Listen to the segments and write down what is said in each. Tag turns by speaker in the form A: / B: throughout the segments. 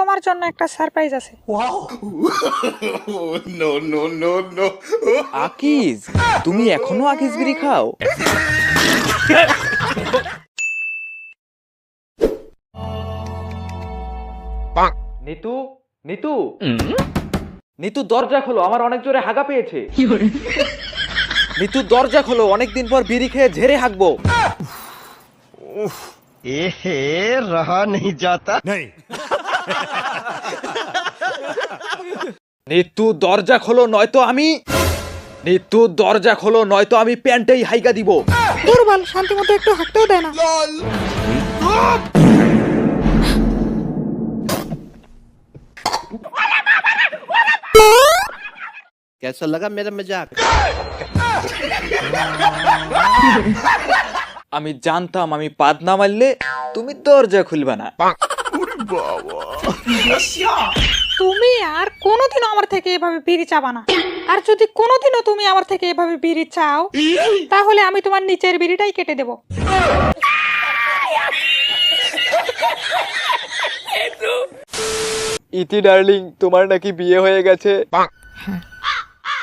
A: তোমার জন্য একটা সারপ্রাইজ আছে।
B: আকিজ, তুমি এখনো আকিজ বিড়ি খাও? নিতু, নিতু, নিতু দরজা খোলো, আমার অনেক জোরে হাগা পেয়েছে। নিতু দরজা খোলো, অনেকদিন পর বিড়ি খেয়ে ঝেড়ে হাগবো।
C: रहा नहीं जाता
D: नहीं।
B: নিতু দরজা খোলো নয়তো আমি, নিতু দরজা খোলো নয়তো আমি প্যান্টেই হাইগা দিব।
A: দুর্বল, শান্তি মতো একটু হাঁটতেও দেয় না।
C: कैसा लगा मेरा मजाक
B: আমি জানতাম আমি পাদ না মারলে তুমি দরজা খুলবে না।
A: তুমি আর কোনোদিনও আমার থেকে এভাবে বিড়ি চাবা না। আর যদি কোনোদিনও তুমি আমার থেকে এভাবে বিড়ি চাও, তাহলে আমি তোমার নিচের বিড়িটাই কেটে দেব।
B: ইতি ডার্লিং, তোমার নাকি বিয়ে হয়ে গেছে?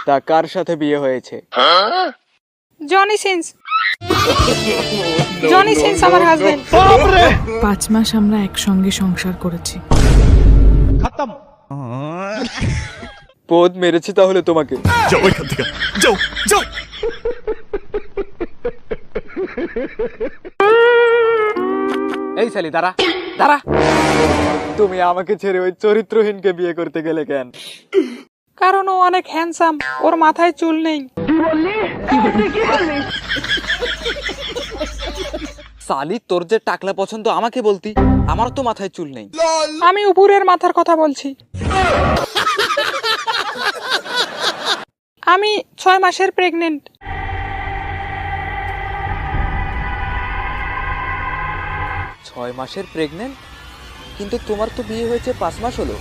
B: তা কার সাথে বিয়ে হয়েছে?
A: Johnny Sins. জনি সিন্স আমার হাজবেন্ড।
E: 5 মাস আমরা একসঙ্গে সংসার করেছি।
B: পোদ মেরেছি তাহলে তোমাকে।
D: जाओ एखान থেকে, যাও যাও।
B: এই শালি দাঁড়া, দাঁড়া। তুমি আমাকে ছেড়ে ওই চরিত্রহীনকে বিয়ে করতে গেলে কেন?
A: কারণ ও অনেক হ্যান্ডসাম, ওর মাথায় চুল নেই।
B: সালি, তোর যে টাকলা পছন্দ আমাকে বলতি, আমার তো মাথায় চুল নেই।
A: আমি উপরের মাথার কথা বলছি। আমি 6 মাসের প্রেগনেন্ট।
B: 6 মাসের প্রেগনেন্ট? কিন্তু তোমার তো বিয়ে হয়েছে 5 মাস হলো।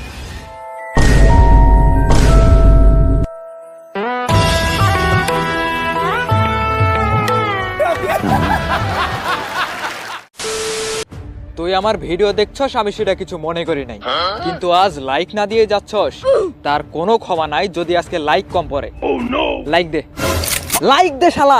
B: তুই আমার ভিডিও দেখছস, আমি সেটা কিছু মনে করি নাই, কিন্তু আজ লাইক না দিয়ে যাচ্ছস, তার কোনো ক্ষমা নাই যদি আজকে লাইক কম পড়ে। লাইক দে, লাইক দে শালা।